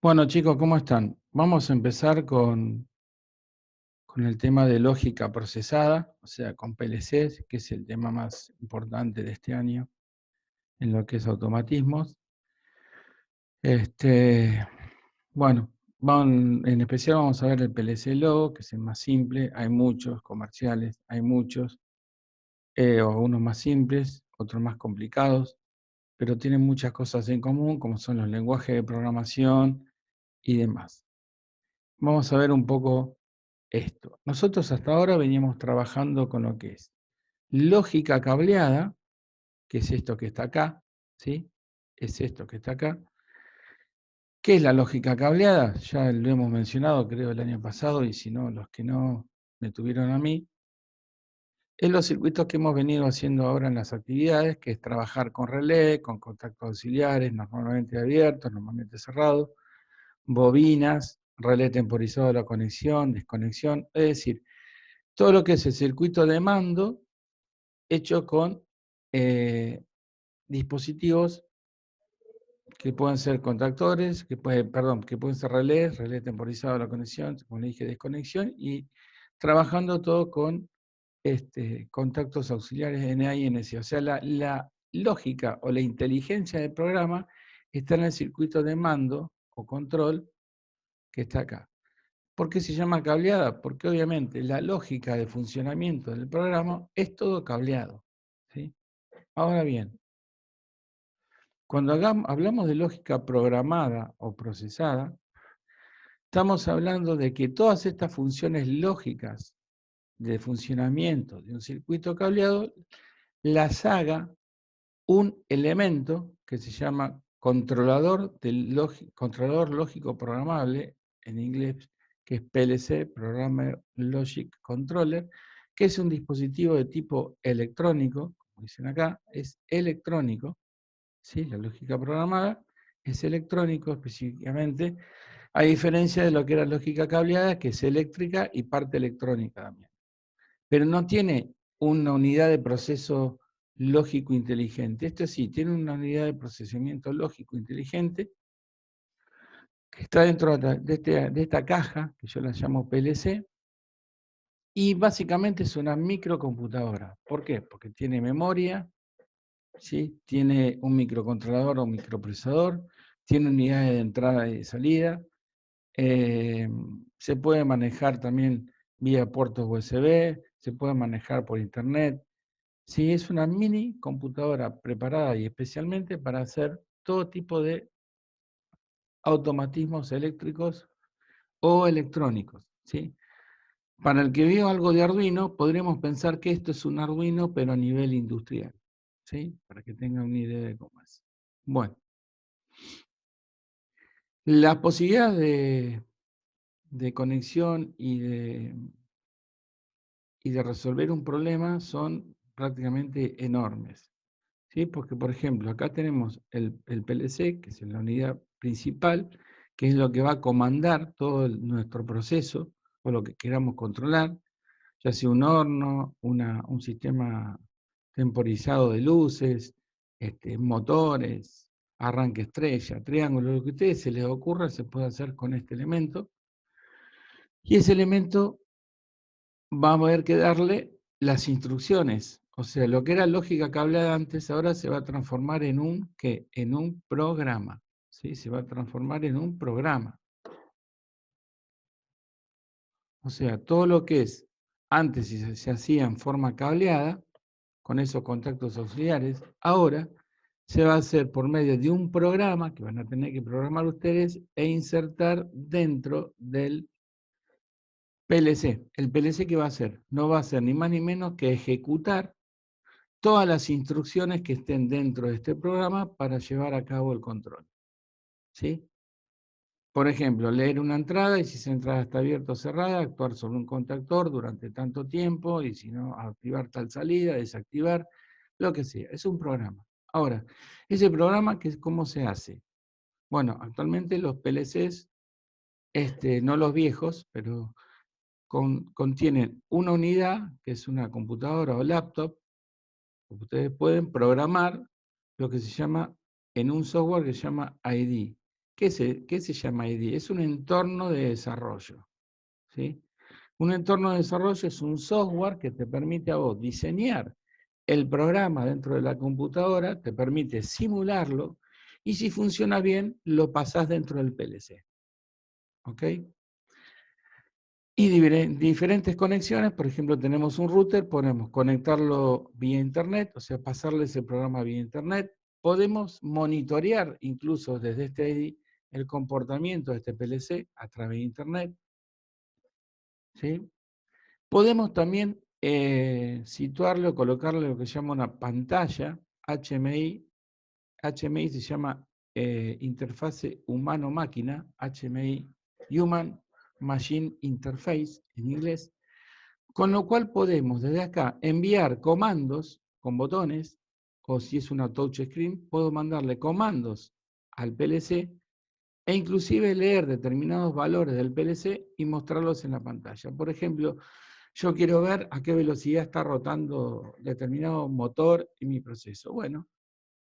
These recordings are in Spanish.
Bueno, chicos, ¿cómo están? Vamos a empezar con el tema de lógica procesada, o sea, con PLCs, que es el tema más importante de este año en lo que es automatismos. Bueno, en especial vamos a ver el PLC Logo, que es el más simple. Hay muchos comerciales, hay muchos, o unos más simples, otros más complicados, pero tienen muchas cosas en común, como son los lenguajes de programación y demás. Vamos a ver un poco esto. Nosotros hasta ahora veníamos trabajando con lo que es lógica cableada, que es esto que está acá, ¿sí? Es esto que está acá. ¿Qué es la lógica cableada? Ya lo hemos mencionado, creo, el año pasado, y si no, los que no me tuvieron a mí. Es los circuitos que hemos venido haciendo ahora en las actividades, que es trabajar con relé, con contactos auxiliares, normalmente abiertos, normalmente cerrados, bobinas, relé temporizado de la conexión, desconexión, es decir, todo lo que es el circuito de mando hecho con dispositivos que pueden ser contactores, que pueden ser relés, relé temporizado de la conexión, como le dije, desconexión, y trabajando todo con contactos auxiliares NA y NC. O sea, la lógica o la inteligencia del programa está en el circuito de mando o control que está acá. ¿Por qué se llama cableada? Porque obviamente la lógica de funcionamiento del programa es todo cableado, ¿sí? Ahora bien, cuando hablamos de lógica programada o procesada, estamos hablando de que todas estas funciones lógicas de funcionamiento de un circuito cableado las haga un elemento que se llama controlador lógico programable, en inglés, que es PLC, Programmer Logic Controller, que es un dispositivo de tipo electrónico, como dicen acá, es electrónico, ¿sí? La lógica programada es electrónico específicamente, a diferencia de lo que era lógica cableada, que es eléctrica y parte electrónica también. Pero no tiene una unidad de proceso lógico inteligente. Esto sí, tiene una unidad de procesamiento lógico inteligente que está dentro de esta caja, que yo la llamo PLC, y básicamente es una microcomputadora. ¿Por qué? Porque tiene memoria, ¿sí? Tiene un microcontrolador o un microprocesador, tiene unidades de entrada y de salida, se puede manejar también vía puertos USB, se puede manejar por internet. Sí, es una mini computadora preparada y especialmente para hacer todo tipo de automatismos eléctricos o electrónicos, ¿sí? Para el que vio algo de Arduino, podríamos pensar que esto es un Arduino, pero a nivel industrial, ¿sí? Para que tengan una idea de cómo es. Bueno, las posibilidades de conexión y de resolver un problema son prácticamente enormes, ¿sí? Porque, por ejemplo, acá tenemos el PLC, que es la unidad principal, que es lo que va a comandar todo nuestro proceso o lo que queramos controlar, ya sea un horno, un sistema temporizado de luces, motores, arranque estrella, triángulo, lo que a ustedes se les ocurra se puede hacer con este elemento. Y ese elemento va a haber que darle las instrucciones. O sea, lo que era lógica cableada antes, ahora se va a transformar en un, ¿qué? En un programa. ¿Sí? Se va a transformar en un programa. O sea, todo lo que es, antes se hacía en forma cableada, con esos contactos auxiliares, ahora se va a hacer por medio de un programa que van a tener que programar ustedes e insertar dentro del PLC. ¿El PLC qué va a hacer? No va a hacer ni más ni menos que ejecutar todas las instrucciones que estén dentro de este programa para llevar a cabo el control, ¿sí? Por ejemplo, leer una entrada y si esa entrada está abierta o cerrada, actuar sobre un contactor durante tanto tiempo y si no, activar tal salida, desactivar, lo que sea. Es un programa. Ahora, ese programa, ¿cómo se hace? Bueno, actualmente los PLCs, no los viejos, pero contienen una unidad, que es una computadora o laptop. Ustedes pueden programar lo que se llama, en un software que se llama ID, ¿Qué se llama IDE? Es un entorno de desarrollo, ¿sí? Un entorno de desarrollo es un software que te permite a vos diseñar el programa dentro de la computadora, te permite simularlo, y si funciona bien, lo pasás dentro del PLC. ¿Ok? Y diferentes conexiones, por ejemplo, tenemos un router, podemos conectarlo vía internet, o sea, pasarle ese programa vía internet. Podemos monitorear incluso desde este ID el comportamiento de este PLC a través de internet, ¿sí? Podemos también situarlo, colocarle lo que se llama una pantalla HMI. HMI se llama interfase humano-máquina, HMI, Human Machine Interface en inglés, con lo cual podemos desde acá enviar comandos con botones, o si es una touch screen, puedo mandarle comandos al PLC e inclusive leer determinados valores del PLC y mostrarlos en la pantalla. Por ejemplo, yo quiero ver a qué velocidad está rotando determinado motor en mi proceso. Bueno,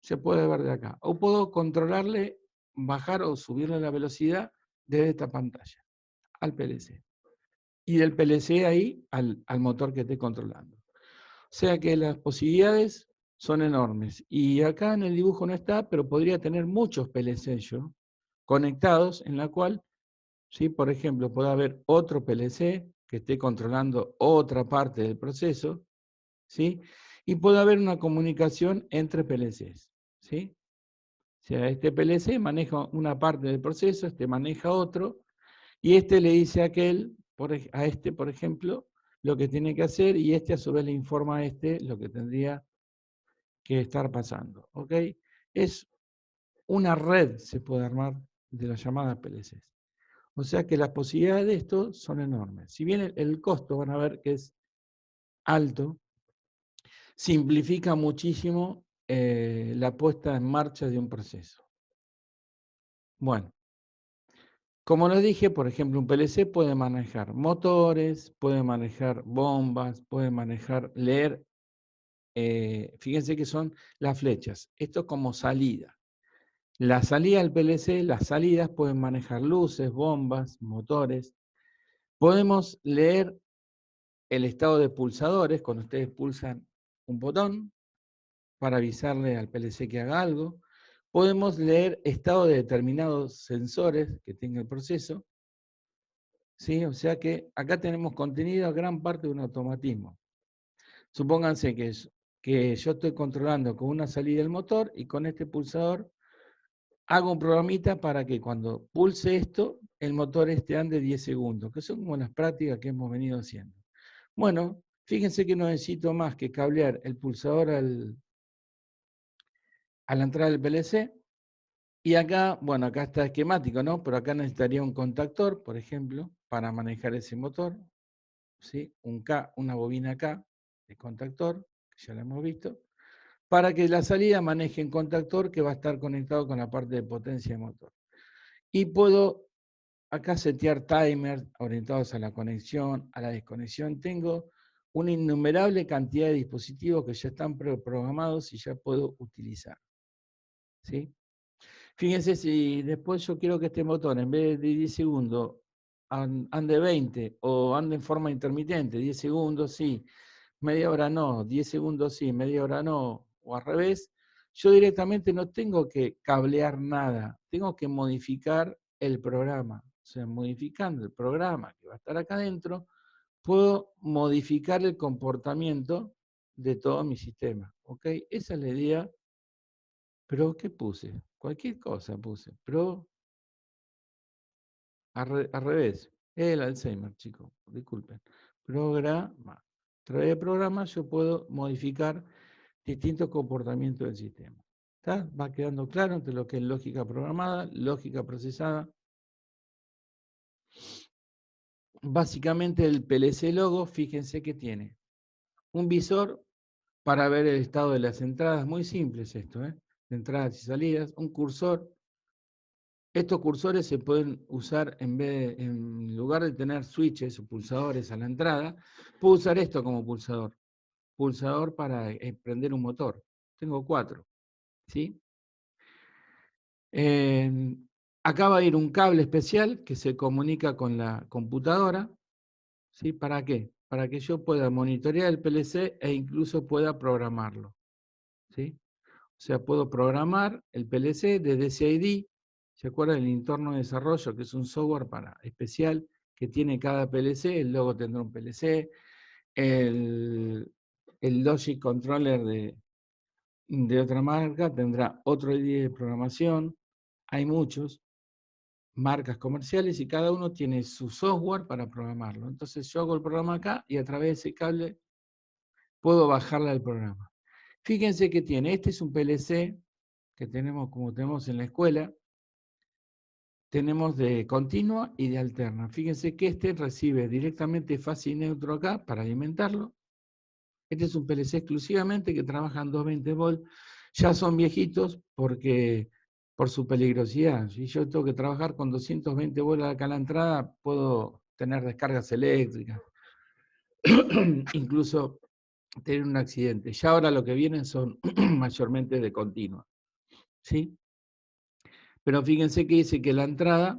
se puede ver de acá. O puedo controlarle, bajar o subirle la velocidad desde esta pantalla al PLC. Y del PLC ahí al motor que esté controlando. O sea que las posibilidades son enormes. Y acá en el dibujo no está, pero podría tener muchos PLC yo conectados, en la cual, ¿sí? Por ejemplo, puede haber otro PLC que esté controlando otra parte del proceso, ¿sí? Y puede haber una comunicación entre PLCs, ¿sí? O sea, este PLC maneja una parte del proceso, este maneja otro, y este le dice a aquel, a este, por ejemplo, lo que tiene que hacer, y este a su vez le informa a este lo que tendría que estar pasando. ¿Ok? Es una red, se puede armar, de las llamadas PLCs. O sea que las posibilidades de esto son enormes. Si bien el costo, van a ver que es alto, simplifica muchísimo la puesta en marcha de un proceso. Bueno, como les dije, por ejemplo, un PLC puede manejar motores, puede manejar bombas, puede manejar, leer, fíjense que son las flechas, esto como salida. La salida del PLC, las salidas pueden manejar luces, bombas, motores. Podemos leer el estado de pulsadores, cuando ustedes pulsan un botón para avisarle al PLC que haga algo. Podemos leer estado de determinados sensores que tenga el proceso. ¿Sí? O sea que acá tenemos contenido gran parte de un automatismo. Supónganse que yo estoy controlando con una salida del motor y con este pulsador hago un programita para que cuando pulse esto, el motor ande 10 segundos, que son como las prácticas que hemos venido haciendo. Bueno, fíjense que no necesito más que cablear el pulsador a la entrada del PLC. Y acá, bueno, acá está esquemático, ¿no? Pero acá necesitaría un contactor, por ejemplo, para manejar ese motor. ¿Sí? Una bobina K de contactor, que ya lo hemos visto, para que la salida maneje un contactor que va a estar conectado con la parte de potencia de motor. Y puedo acá setear timers orientados a la conexión, a la desconexión. Tengo una innumerable cantidad de dispositivos que ya están preprogramados y ya puedo utilizar. ¿Sí? Fíjense, si después yo quiero que este motor, en vez de 10 segundos, ande 20 o ande en forma intermitente, 10 segundos, sí, media hora no, 10 segundos sí, media hora no, o al revés, yo directamente no tengo que cablear nada, tengo que modificar el programa. O sea, modificando el programa que va a estar acá adentro, puedo modificar el comportamiento de todo mi sistema. ¿Ok? Esa es la idea. Pero, ¿qué puse? Cualquier cosa puse. Pero, al revés. El Alzheimer, chicos. Disculpen. Programa. A través de programas yo puedo modificar distintos comportamientos del sistema. ¿Está? Va quedando claro entre lo que es lógica programada, lógica procesada. Básicamente el PLC Logo, fíjense que tiene un visor para ver el estado de las entradas. Muy simple es esto, ¿eh? De entradas y salidas. Un cursor. Estos cursores se pueden usar en lugar de tener switches o pulsadores a la entrada, puedo usar esto como pulsador. Pulsador para prender un motor. Tengo 4. ¿Sí? Acá va a ir un cable especial que se comunica con la computadora. ¿Sí? ¿Para qué? Para que yo pueda monitorear el PLC e incluso pueda programarlo. ¿Sí? O sea, puedo programar el PLC desde CID. ¿Se acuerdan del entorno de desarrollo? Que es un software especial que tiene cada PLC. El logo tendrá un PLC. El Logic Controller de otra marca tendrá otro ID de programación. Hay muchos marcas comerciales y cada uno tiene su software para programarlo. Entonces yo hago el programa acá y a través de ese cable puedo bajarle al programa. Fíjense que tiene, este es un PLC que tenemos como tenemos en la escuela, tenemos de continua y de alterna. Fíjense que este recibe directamente fase y neutro acá para alimentarlo. Este es un PLC exclusivamente que trabaja en 220 volts. Ya son viejitos porque por su peligrosidad. Si yo tengo que trabajar con 220 volts acá a la entrada, puedo tener descargas eléctricas, incluso tener un accidente. Ya ahora lo que vienen son mayormente de continua. ¿Sí? Pero fíjense que dice que la entrada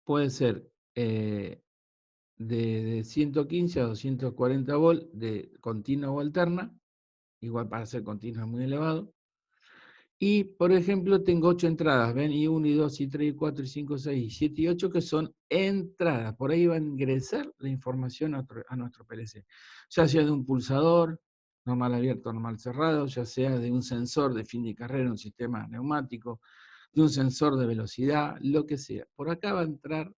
puede ser de 115 a 240 volts de continua o alterna, igual para ser continua es muy elevado. Y, por ejemplo, tengo 8 entradas, ¿ven? Y 1, y 2, y 3, y 4, y 5, 6, y 7, y 8, que son entradas. Por ahí va a ingresar la información a nuestro PLC. Ya sea de un pulsador, normal abierto, normal cerrado, ya sea de un sensor de fin de carrera, un sistema neumático, de un sensor de velocidad, lo que sea. Por acá va a entrar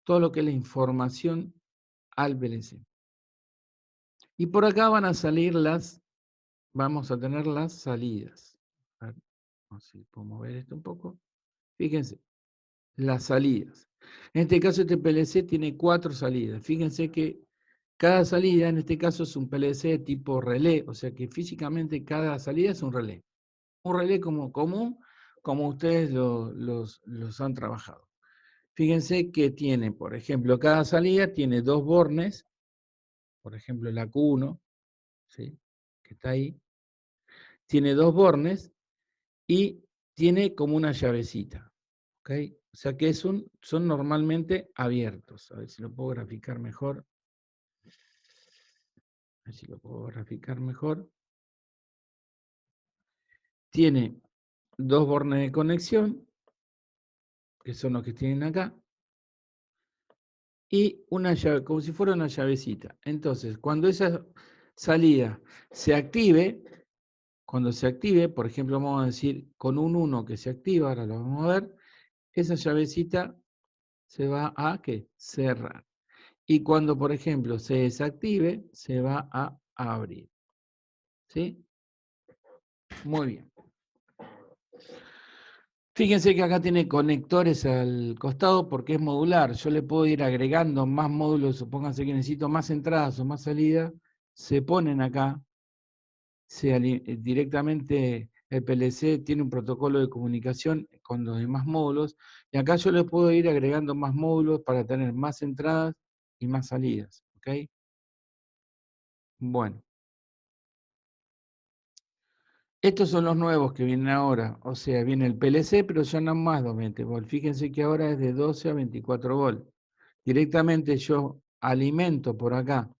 todo lo que es la información al PLC. Y por acá van a salir vamos a tener las salidas. A ver, vamos a ver si puedo mover esto un poco. Fíjense, las salidas. En este caso, este PLC tiene 4 salidas. Fíjense que cada salida, en este caso, es un PLC tipo relé, o sea que físicamente cada salida es un relé. Un relé como común, como ustedes los han trabajado. Fíjense que tiene, por ejemplo, cada salida tiene 2 bornes, por ejemplo, la Q1, ¿sí? Que está ahí, tiene 2 bornes y tiene como una llavecita. ¿Okay? O sea que son normalmente abiertos. A ver si lo puedo graficar mejor. A ver si lo puedo graficar mejor. Tiene 2 bornes de conexión, que son los que tienen acá, y una llave, como si fuera una llavecita. Entonces, cuando esa salida se active, cuando se active, por ejemplo, vamos a decir con un 1 que se activa, ahora lo vamos a ver, esa llavecita se va a ¿qué? Cerrar. Y cuando, por ejemplo, se desactive, se va a abrir. ¿Sí? Muy bien. Fíjense que acá tiene conectores al costado porque es modular. Yo le puedo ir agregando más módulos, supónganse que necesito más entradas o más salidas, se ponen acá, directamente el PLC tiene un protocolo de comunicación con los demás módulos, y acá yo le puedo ir agregando más módulos para tener más entradas y más salidas. ¿Ok? Bueno. Estos son los nuevos que vienen ahora, o sea, viene el PLC, pero ya no más 220 volts. Fíjense que ahora es de 12 a 24 volts. Directamente yo alimento por acá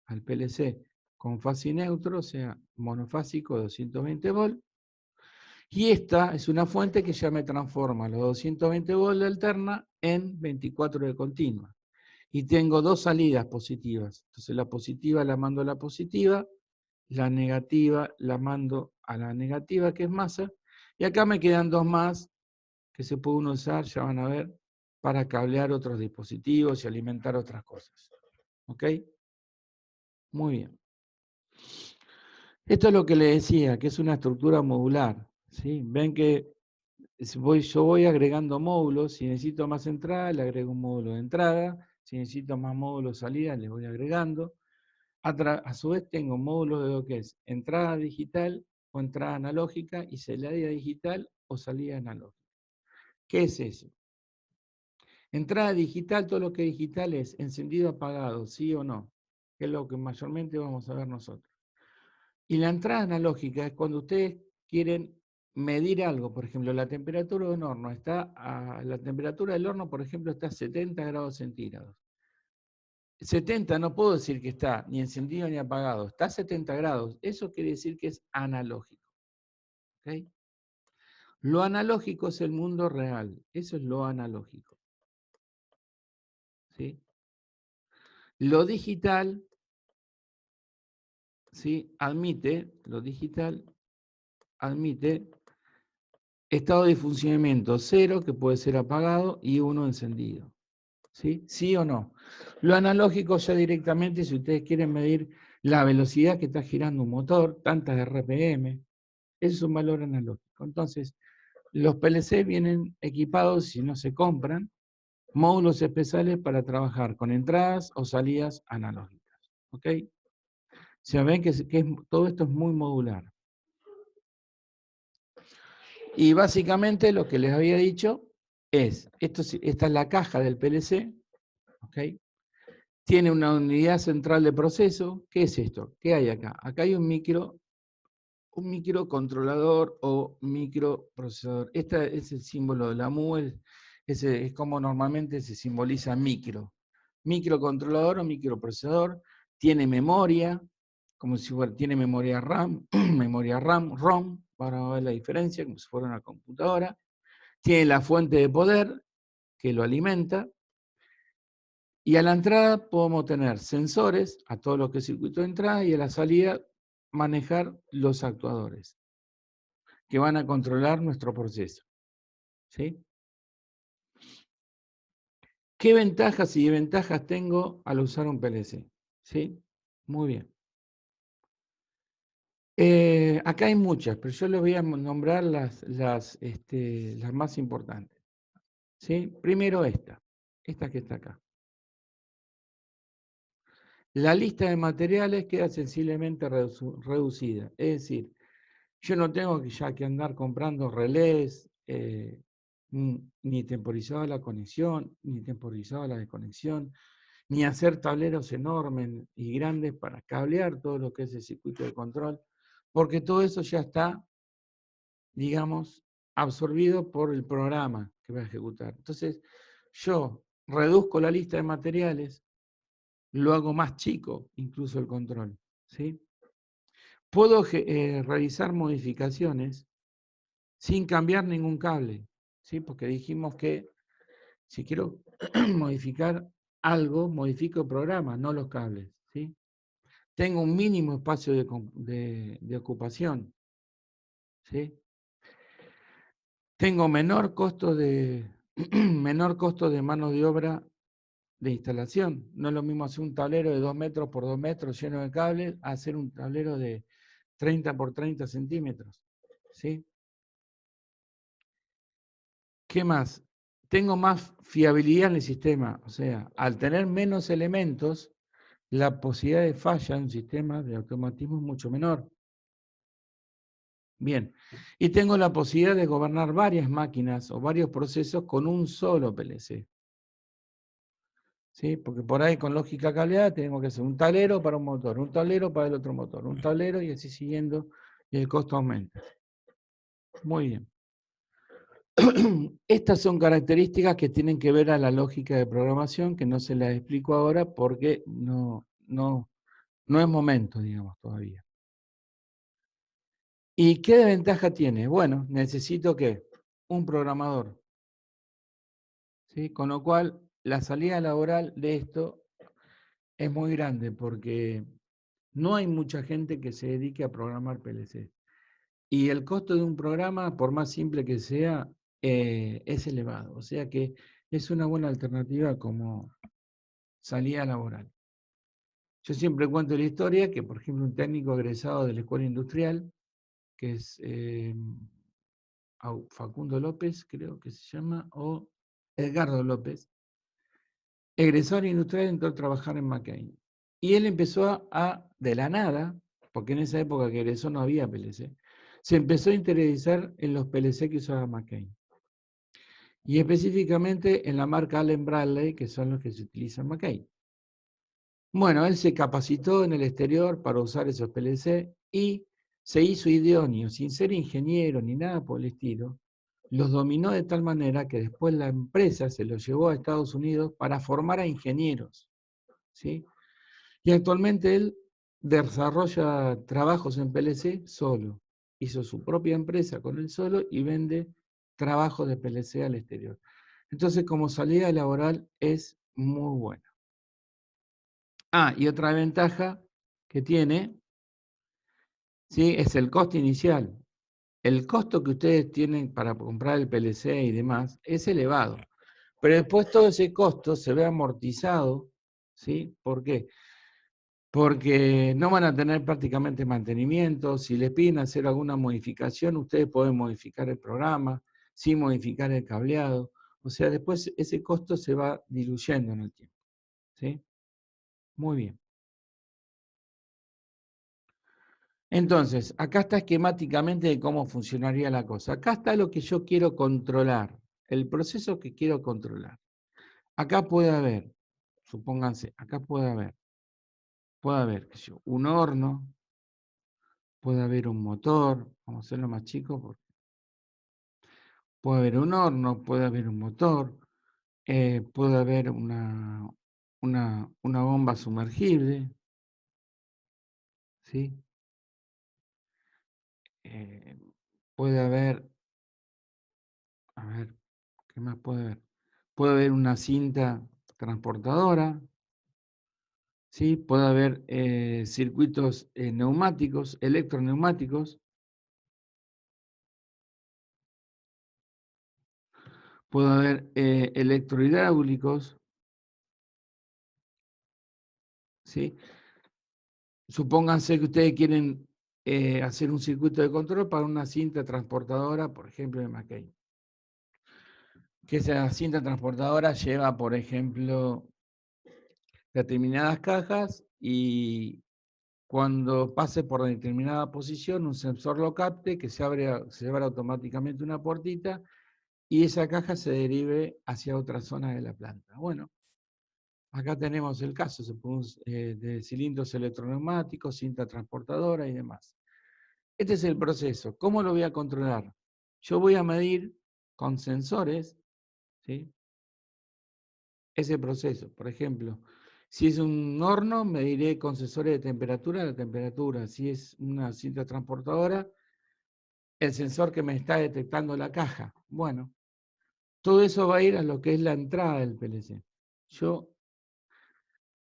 al PLC con fase y neutro, o sea, monofásico 220 volts. Y esta es una fuente que ya me transforma los 220 volts de alterna en 24 de continua. Y tengo 2 salidas positivas. Entonces la positiva la mando a la positiva, la negativa la mando a la negativa, que es masa, y acá me quedan 2 más que se pueden usar, ya van a ver, para cablear otros dispositivos y alimentar otras cosas. ¿Ok? Muy bien. Esto es lo que le decía, que es una estructura modular. ¿Sí? Ven que yo voy agregando módulos, si necesito más entrada, le agrego un módulo de entrada, si necesito más módulos de salida, le voy agregando. A su vez tengo módulos de lo que es entrada digital o entrada analógica y salida digital o salida analógica. ¿Qué es eso? Entrada digital, todo lo que es digital es encendido apagado, sí o no, que es lo que mayormente vamos a ver nosotros. Y la entrada analógica es cuando ustedes quieren medir algo, por ejemplo, la temperatura de un horno la temperatura del horno, por ejemplo, está a 70 grados centígrados. 70 no puedo decir que está ni encendido ni apagado, está a 70 grados. Eso quiere decir que es analógico. ¿Okay? Lo analógico es el mundo real, eso es lo analógico. ¿Sí? Lo digital, ¿sí? Lo digital admite estado de funcionamiento 0, que puede ser apagado, y 1 encendido. ¿Sí? ¿Sí o no? Lo analógico ya directamente, si ustedes quieren medir la velocidad que está girando un motor, tantas RPM, eso es un valor analógico. Entonces, los PLC vienen equipados, si no se compran, módulos especiales para trabajar con entradas o salidas analógicas. ¿Ok? Se ven que todo esto es muy modular. Y básicamente lo que les había dicho es, esta es la caja del PLC, ¿ok? Tiene una unidad central de proceso. ¿Qué es esto? ¿Qué hay acá? Acá hay un microcontrolador o microprocesador. Este es el símbolo de la MU, es como normalmente se simboliza micro. Microcontrolador o microprocesador, tiene memoria, como si tiene memoria RAM, memoria RAM, ROM, para ver la diferencia, como si fuera una computadora. Tiene la fuente de poder que lo alimenta. Y a la entrada podemos tener sensores, a todo lo que es circuito de entrada, y a la salida manejar los actuadores, que van a controlar nuestro proceso. ¿Sí? ¿Qué ventajas y desventajas tengo al usar un PLC? ¿Sí? Muy bien. Acá hay muchas, pero yo les voy a nombrar las más importantes. ¿Sí? Primero esta que está acá. La lista de materiales queda sensiblemente reducida. Es decir, yo no tengo ya que andar comprando relés, ni temporizada la conexión, ni temporizada la desconexión, ni hacer tableros enormes y grandes para cablear todo lo que es el circuito de control, porque todo eso ya está, digamos, absorbido por el programa que va a ejecutar. Entonces, yo reduzco la lista de materiales, lo hago más chico, incluso el control, ¿sí? Puedo realizar modificaciones sin cambiar ningún cable, ¿sí? Porque dijimos que si quiero modificar algo, modifico el programa, no los cables, ¿sí? Tengo un mínimo espacio de ocupación, ¿sí? Tengo menor costo menor costo de mano de obra de instalación. No es lo mismo hacer un tablero de 2 metros por 2 metros lleno de cables a hacer un tablero de 30 por 30 centímetros, ¿sí? ¿Qué más? Tengo más fiabilidad en el sistema, o sea, al tener menos elementos, la posibilidad de falla en un sistema de automatismo es mucho menor. Bien, y tengo la posibilidad de gobernar varias máquinas o varios procesos con un solo PLC. ¿Sí? Porque por ahí con lógica cableada tenemos que hacer un tablero para un motor, un tablero para el otro motor, un tablero y así siguiendo, y el costo aumenta. Muy bien. Estas son características que tienen que ver a la lógica de programación, que no se las explico ahora porque no es momento, digamos, todavía. ¿Y qué desventaja tiene? Bueno, necesito ¿qué? Un programador. ¿Sí? Con lo cual, la salida laboral de esto es muy grande porque no hay mucha gente que se dedique a programar PLC. Y el costo de un programa, por más simple que sea, es elevado. O sea que es una buena alternativa como salida laboral. Yo siempre cuento la historia que, por ejemplo, un técnico egresado de la escuela industrial, que es Facundo López, creo que se llama, o Edgardo López, egresado industrial, entró a trabajar en McCain. Y él empezó de la nada, porque en esa época que egresó no había PLC, se empezó a interesar en los PLC que usaba McCain. Y específicamente en la marca Allen Bradley, que son los que se utilizan en McCain. Bueno, él se capacitó en el exterior para usar esos PLC y se hizo idóneo, sin ser ingeniero ni nada por el estilo, los dominó de tal manera que después la empresa se los llevó a Estados Unidos para formar a ingenieros, ¿sí? Y actualmente él desarrolla trabajos en PLC solo. Hizo su propia empresa con él solo y vende trabajos de PLC al exterior. Entonces, como salida laboral es muy buena. Ah, y otra ventaja que tiene, ¿sí?, es el costo inicial. El costo que ustedes tienen para comprar el PLC y demás es elevado. Pero después todo ese costo se ve amortizado, ¿sí? ¿Por qué? Porque no van a tener prácticamente mantenimiento. Si les piden hacer alguna modificación, ustedes pueden modificar el programa, sin modificar el cableado. O sea, después ese costo se va diluyendo en el tiempo, ¿sí? Muy bien. Entonces, acá está esquemáticamente de cómo funcionaría la cosa. Acá está lo que yo quiero controlar, el proceso que quiero controlar. Acá puede haber, supónganse, acá puede haber, qué sé yo, un horno, puede haber un motor, vamos a hacerlo más chico, puede haber un horno, puede haber un motor, puede haber una bomba sumergible, ¿sí? Eh, puede haber, a ver, ¿qué más puede haber? Puede haber una cinta transportadora, ¿sí? Puede haber circuitos neumáticos, electroneumáticos, puede haber electrohidráulicos, ¿sí? Supónganse que ustedes quieren hacer un circuito de control para una cinta transportadora, por ejemplo, de McKay. Que esa cinta transportadora lleva, por ejemplo, determinadas cajas y cuando pase por determinada posición, un sensor lo capte, que se abre automáticamente una puertita y esa caja se derive hacia otra zona de la planta. Bueno, acá tenemos el caso de cilindros electroneumáticos, cinta transportadora y demás. Este es el proceso. ¿Cómo lo voy a controlar? Yo voy a medir con sensores, ¿sí?, ese proceso. Por ejemplo, si es un horno, mediré con sensores de temperatura la temperatura. Si es una cinta transportadora, el sensor que me está detectando la caja. Bueno, todo eso va a ir a lo que es la entrada del PLC. Yo,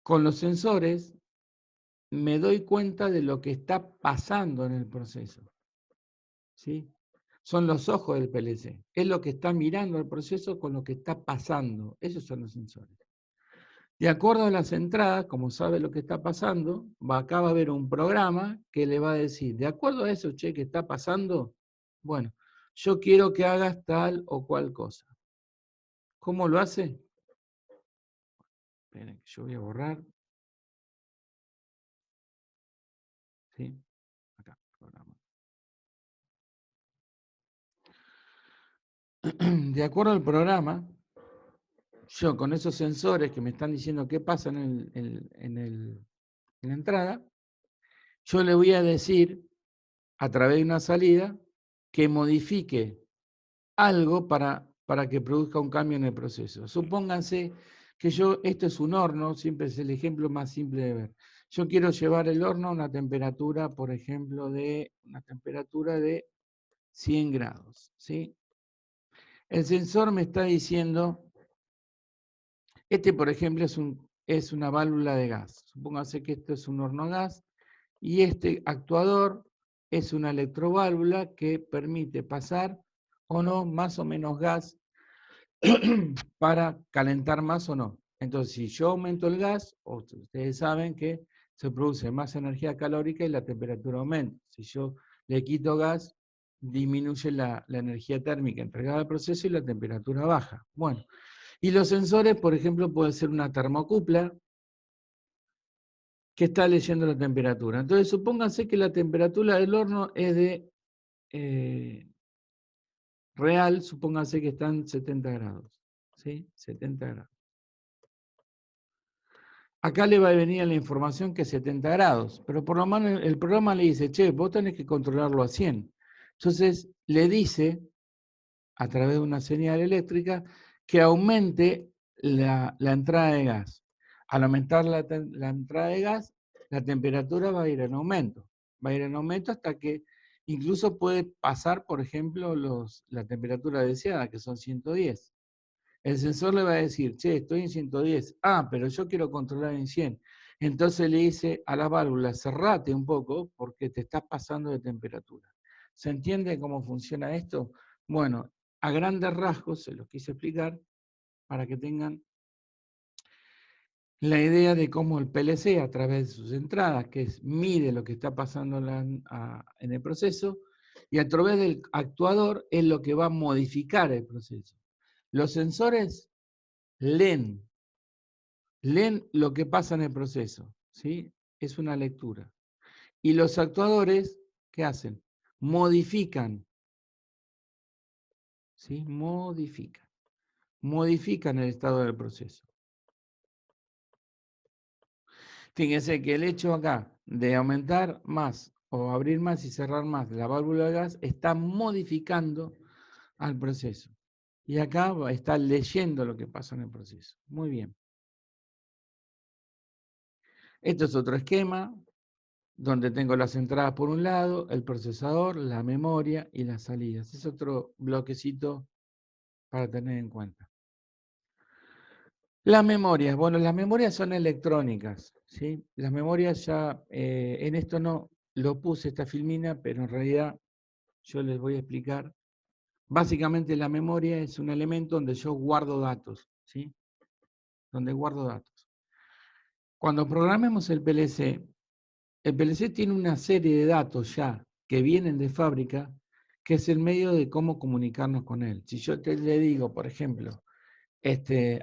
con los sensores, me doy cuenta de lo que está pasando en el proceso, ¿sí? Son los ojos del PLC. Es lo que está mirando el proceso con lo que está pasando. Esos son los sensores. De acuerdo a las entradas, como sabe lo que está pasando, acá va a haber un programa que le va a decir, de acuerdo a eso, che, que está pasando, bueno, yo quiero que hagas tal o cual cosa. ¿Cómo lo hace? Esperen, que yo voy a borrar. ¿Sí? Acá, programa. De acuerdo al programa, yo con esos sensores que me están diciendo qué pasa en la entrada, yo le voy a decir a través de una salida que modifique algo para que produzca un cambio en el proceso. Supónganse que esto es un horno, siempre es el ejemplo más simple de ver. Yo quiero llevar el horno a una temperatura, por ejemplo, una temperatura de 100 grados, ¿sí? El sensor me está diciendo, por ejemplo, es una válvula de gas. Supónganse que esto es un horno a gas y este actuador es una electroválvula que permite pasar o no más o menos gas para calentar más o no. Entonces, si yo aumento el gas, ustedes saben que se produce más energía calórica y la temperatura aumenta. Si yo le quito gas, disminuye la energía térmica entregada al proceso y la temperatura baja. Bueno, y los sensores, por ejemplo, puede ser una termocupla que está leyendo la temperatura. Entonces, supónganse que la temperatura del horno es de real, supónganse que están 70 grados. ¿Sí? 70 grados. acá le va a venir la información que es 70 grados, pero por lo menos el programa le dice, che, vos tenés que controlarlo a 100. Entonces le dice, a través de una señal eléctrica, que aumente la entrada de gas. Al aumentar la entrada de gas, la temperatura va a ir en aumento. Va a ir en aumento hasta que incluso puede pasar, por ejemplo, la temperatura deseada, que son 110. El sensor le va a decir, che, estoy en 110. Ah, pero yo quiero controlar en 100. Entonces le dice a la válvula, cerrate un poco porque te estás pasando de temperatura. ¿Se entiende cómo funciona esto? Bueno, a grandes rasgos se los quise explicar para que tengan la idea de cómo el PLC, a través de sus entradas, que es mide lo que está pasando en el proceso, y a través del actuador es lo que va a modificar el proceso. Los sensores leen lo que pasa en el proceso, ¿sí? Es una lectura. Y los actuadores, ¿qué hacen? Modifican, ¿sí? Modifican el estado del proceso. Fíjense que el hecho acá de aumentar más o abrir más y cerrar más la válvula de gas está modificando al proceso. Y acá está leyendo lo que pasa en el proceso. Muy bien. Esto es otro esquema donde tengo las entradas por un lado, el procesador, la memoria y las salidas. Es otro bloquecito para tener en cuenta. Las memorias, bueno, las memorias son electrónicas, ¿sí? Las memorias ya, en esto no lo puse esta filmina, pero en realidad yo les voy a explicar. Básicamente la memoria es un elemento donde yo guardo datos, ¿sí? Donde guardo datos. Cuando programemos el PLC tiene una serie de datos ya que vienen de fábrica, que es el medio de cómo comunicarnos con él. Si yo le digo, por ejemplo,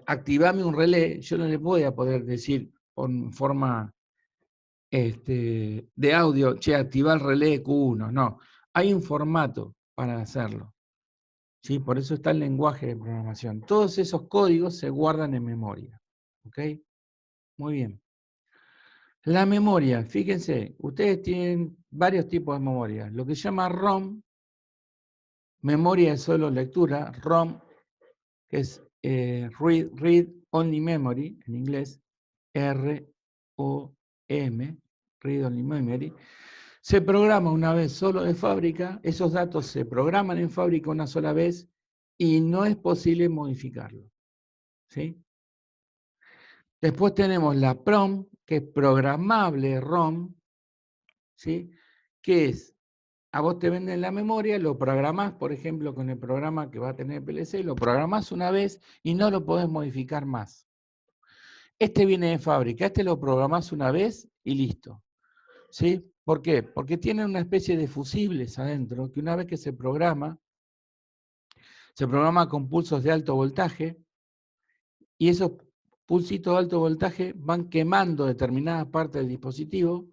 activame un relé, yo no le voy a poder decir con forma de audio, che, activa el relé Q1, no. Hay un formato para hacerlo. ¿Sí? Por eso está el lenguaje de programación. Todos esos códigos se guardan en memoria. ¿Ok? Muy bien. La memoria, fíjense, ustedes tienen varios tipos de memoria. Lo que se llama ROM, memoria de solo lectura, ROM, que es Read Only Memory, en inglés, R-O-M, Read Only Memory. Se programa una vez solo de fábrica, esos datos se programan en fábrica una sola vez y no es posible modificarlo. ¿Sí? Después tenemos la PROM, que es programable ROM, ¿sí? Que es, a vos te venden la memoria, lo programás, por ejemplo, con el programa que va a tener PLC, lo programás una vez y no lo podés modificar más. Este viene de fábrica, este lo programás una vez y listo. ¿Sí? ¿Por qué? Porque tiene una especie de fusibles adentro, que una vez que se programa con pulsos de alto voltaje, y esos pulsitos de alto voltaje van quemando determinadas partes del dispositivo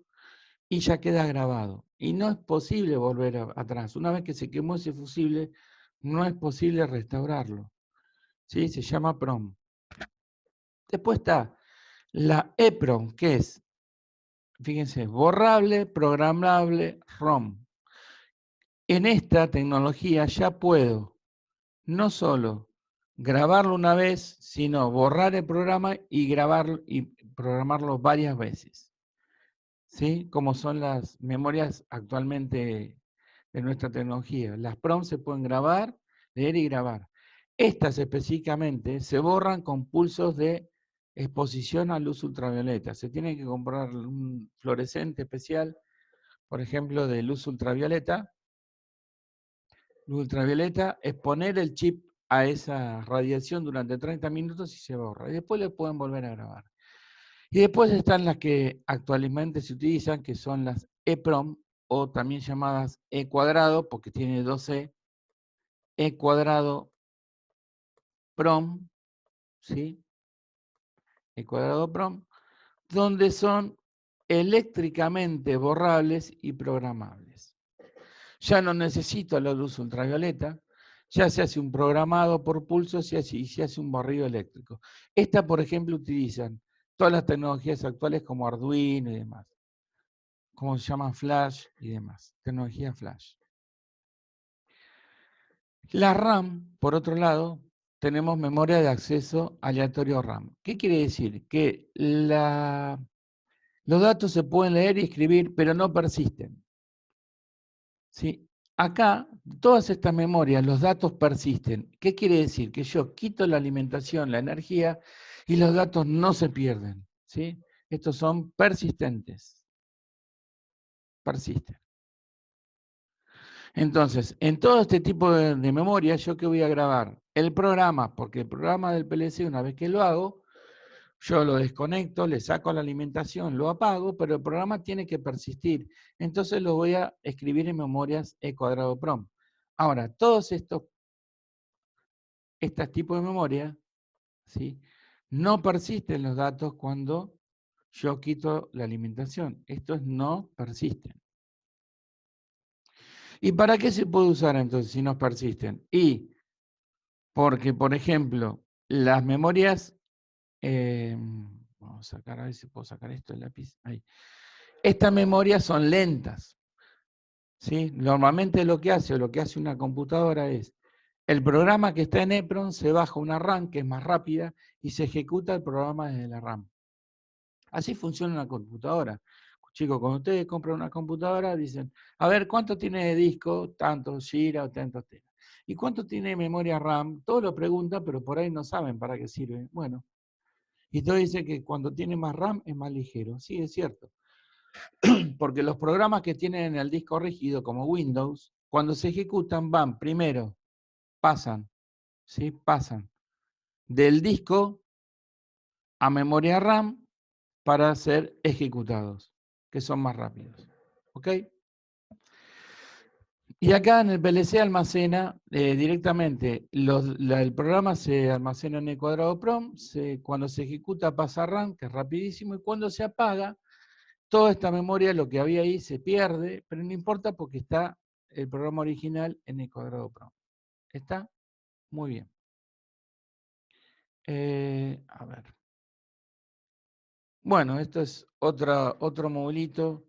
y ya queda grabado. Y no es posible volver atrás. Una vez que se quemó ese fusible, no es posible restaurarlo. ¿Sí? Se llama PROM. Después está la EPROM, que es, fíjense, borrable, programable, ROM. En esta tecnología ya puedo no solo grabarlo una vez, sino borrar el programa y grabarlo y programarlo varias veces. ¿Sí? Como son las memorias actualmente de nuestra tecnología. Las PROM se pueden grabar, leer y grabar. Estas específicamente se borran con pulsos de exposición a luz ultravioleta. Se tiene que comprar un fluorescente especial, por ejemplo, de luz ultravioleta. Luz ultravioleta es poner el chip a esa radiación durante 30 minutos y se borra. Y después le pueden volver a grabar. Y después están las que actualmente se utilizan, que son las EPROM, o también llamadas E cuadrado, porque tiene 2E, E cuadrado PROM, ¿sí? E cuadrado PROM, donde son eléctricamente borrables y programables. Ya no necesito la luz ultravioleta, ya se hace un programado por pulsos y se hace un barrido eléctrico. Esta, por ejemplo, utilizan todas las tecnologías actuales como Arduino y demás, como se llaman Flash y demás, tecnología Flash. La RAM, por otro lado, tenemos memoria de acceso aleatorio RAM. ¿Qué quiere decir? Que los datos se pueden leer y escribir, pero no persisten. ¿Sí? Acá, todas estas memorias, los datos persisten. ¿Qué quiere decir? Que yo quito la alimentación, la energía, y los datos no se pierden. ¿Sí? Estos son persistentes. Persisten. Entonces, en todo este tipo de memoria, ¿yo qué voy a grabar? El programa, porque el programa del PLC, una vez que lo hago, yo lo desconecto, le saco la alimentación, lo apago, pero el programa tiene que persistir. Entonces lo voy a escribir en memorias E²prom. Ahora, todos estos tipos de memoria, ¿sí?, no persisten los datos cuando yo quito la alimentación. Estos no persisten. ¿Y para qué se puede usar entonces si no persisten? Y porque, por ejemplo, las memorias, vamos a sacar, a ver si puedo sacar esto del lápiz. Ahí. Estas memorias son lentas. ¿Sí? Normalmente lo que hace una computadora es, el programa que está en EPROM se baja una RAM que es más rápida y se ejecuta el programa desde la RAM. Así funciona una computadora. Chicos, cuando ustedes compran una computadora, dicen, a ver, ¿cuánto tiene de disco? Tantos gigas o tantos teras. ¿Y cuánto tiene de memoria RAM? Todos lo preguntan, pero por ahí no saben para qué sirve. Bueno, y todos dicen que cuando tiene más RAM es más ligero. Sí, es cierto. Porque los programas que tienen en el disco rígido, como Windows, cuando se ejecutan van primero, pasan, ¿sí? Pasan del disco a memoria RAM para ser ejecutados, que son más rápidos. ¿Ok? Y acá en el PLC almacena directamente, el programa se almacena en E²prom, cuando se ejecuta pasa a RAM, que es rapidísimo, y cuando se apaga, toda esta memoria, lo que había ahí, se pierde, pero no importa porque está el programa original en E²prom. ¿Está? Muy bien. A ver. Bueno, esto es otro modulito,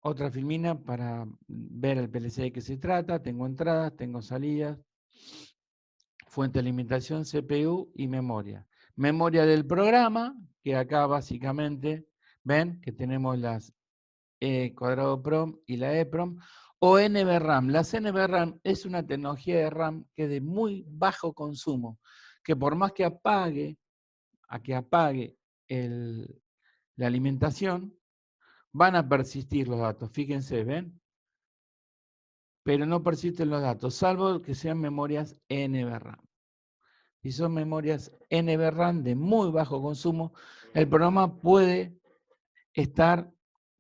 otra filmina para ver el PLC de qué se trata. Tengo entradas, tengo salidas, fuente de alimentación, CPU y memoria. Memoria del programa, que acá básicamente, ven que tenemos las E²prom y la EPROM, o NVRAM. Las NVRAM es una tecnología de RAM que es de muy bajo consumo, que por más que apague la alimentación, van a persistir los datos. Fíjense, ¿ven? Pero no persisten los datos, salvo que sean memorias NVRAM. Si son memorias NVRAM de muy bajo consumo, el programa puede estar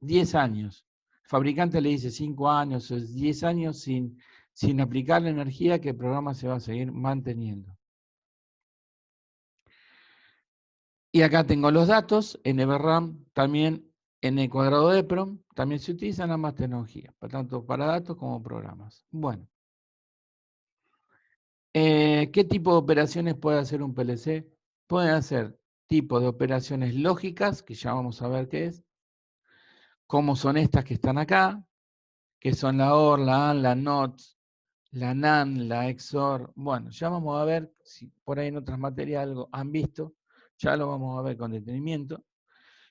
10 años. El fabricante le dice 5 años o 10 años sin aplicar la energía que el programa se va a seguir manteniendo. Y acá tengo los datos, NVRAM, también E²EPROM, también se utilizan ambas tecnologías, tanto para datos como programas. Bueno, ¿qué tipo de operaciones puede hacer un PLC? Pueden hacer tipos de operaciones lógicas, que ya vamos a ver qué es, como son estas que están acá, que son la OR, la AND, la NOT, la NAND, la XOR. Bueno, ya vamos a ver si por ahí en otras materias algo han visto, ya lo vamos a ver con detenimiento.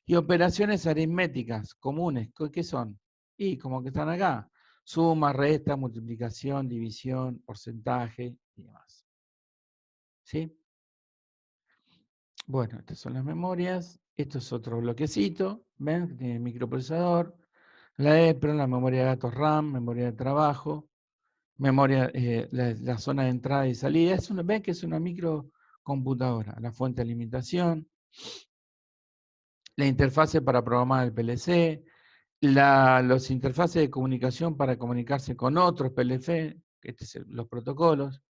Y operaciones aritméticas comunes, ¿qué son? Y como que están acá, suma, resta, multiplicación, división, porcentaje y demás. ¿Sí? Bueno, estas son las memorias. Esto es otro bloquecito, ¿ven? Tiene el microprocesador, la EPROM, la memoria de datos RAM, memoria de trabajo, memoria, la zona de entrada y salida. Ven que es una microcomputadora, la fuente de alimentación, la interfase para programar el PLC, los interfaces de comunicación para comunicarse con otros PLC, los protocolos,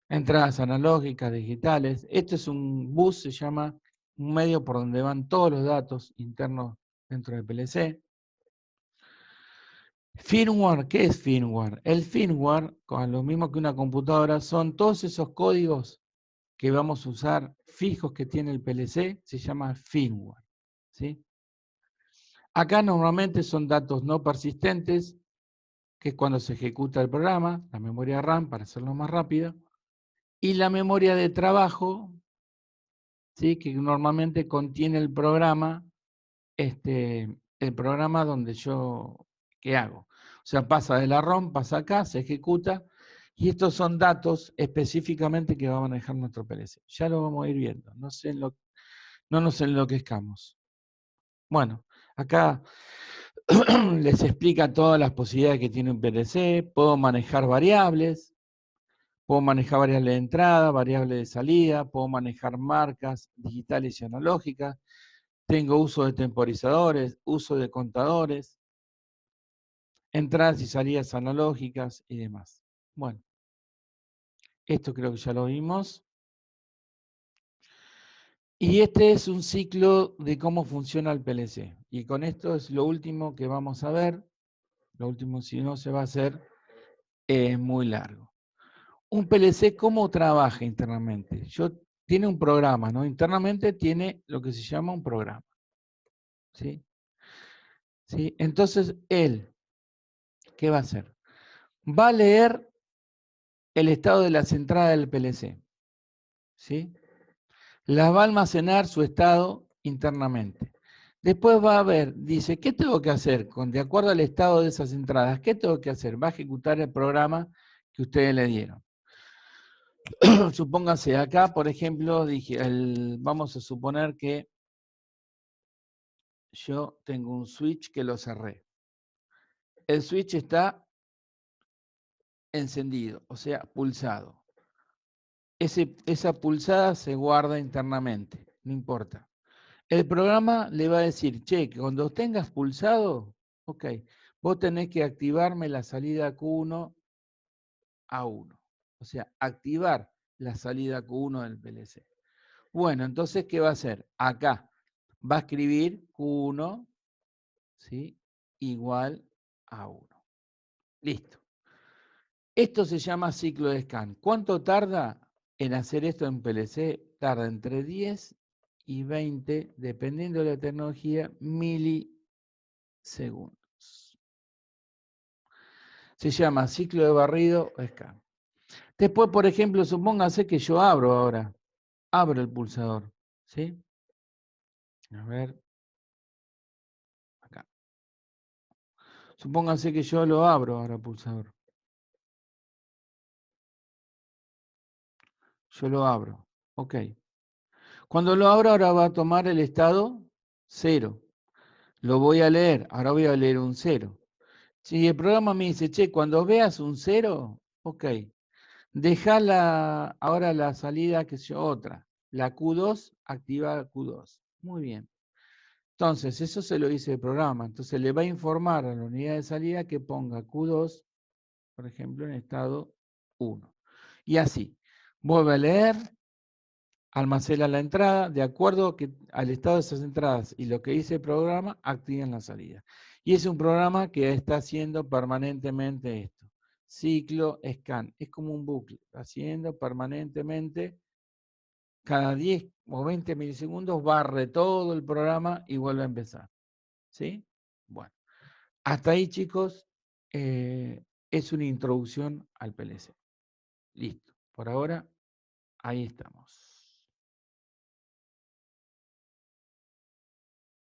entradas analógicas, digitales. Esto es un bus, se llama un medio por donde van todos los datos internos dentro del PLC. Firmware, ¿qué es firmware? El firmware, con lo mismo que una computadora, son todos esos códigos que vamos a usar fijos que tiene el PLC se llama firmware, ¿sí? Acá normalmente son datos no persistentes, que es cuando se ejecuta el programa, la memoria RAM para hacerlo más rápido, y la memoria de trabajo, ¿sí? Que normalmente contiene el programa donde ¿qué hago? O sea, pasa de la ROM, pasa acá, se ejecuta, y estos son datos específicamente que va a manejar nuestro PLC. Ya lo vamos a ir viendo, no nos enloquezcamos. Bueno, acá les explica todas las posibilidades que tiene un PLC, puedo manejar variables de entrada, variables de salida, puedo manejar marcas digitales y analógicas, tengo uso de temporizadores, uso de contadores, entradas y salidas analógicas y demás. Bueno, esto creo que ya lo vimos. Y este es un ciclo de cómo funciona el PLC. Y con esto es lo último que vamos a ver. Lo último, si no se va a hacer, es muy largo. Un PLC, ¿cómo trabaja internamente? Tiene un programa, ¿no? Internamente tiene lo que se llama un programa. ¿Sí? ¿Sí? Entonces, él, ¿qué va a hacer? Va a leer el estado de las entradas del PLC. ¿Sí? Las va a almacenar su estado internamente. Después va a ver, dice, ¿qué tengo que hacer? De acuerdo al estado de esas entradas, ¿qué tengo que hacer? Va a ejecutar el programa que ustedes le dieron. Supóngase acá, por ejemplo, vamos a suponer que yo tengo un switch que lo cerré. El switch está encendido, o sea, pulsado. Esa pulsada se guarda internamente, no importa. El programa le va a decir, che, que cuando tengas pulsado, ok, vos tenés que activarme la salida Q1 a 1. O sea, activar la salida Q1 del PLC. Bueno, entonces, ¿qué va a hacer? Acá va a escribir Q1, ¿sí? Igual a 1. Listo. Esto se llama ciclo de scan. ¿Cuánto tarda en hacer esto en PLC? Tarda entre 10 y 20, dependiendo de la tecnología, milisegundos. Se llama ciclo de barrido o scan. Después, por ejemplo, supóngase que yo abro el pulsador, ¿sí? A ver, acá. Supóngase que yo lo abro ahora el pulsador. Yo lo abro, ok. Cuando lo abro, ahora va a tomar el estado 0. Lo voy a leer, ahora voy a leer un 0. Si el programa me dice, che, cuando veas un 0, ok, deja ahora la salida, que es otra. La Q2, activa Q2. Muy bien. Entonces, eso se lo dice el programa. Entonces, le va a informar a la unidad de salida que ponga Q2, por ejemplo, en estado 1. Y así, vuelve a leer, almacena la entrada, de acuerdo al estado de esas entradas y lo que dice el programa, activan la salida. Y es un programa que está haciendo permanentemente esto. Ciclo, scan. Es como un bucle, haciendo permanentemente, cada 10 o 20 milisegundos barre todo el programa y vuelve a empezar. ¿Sí? Bueno, hasta ahí, chicos, es una introducción al PLC. Listo. Por ahora, ahí estamos.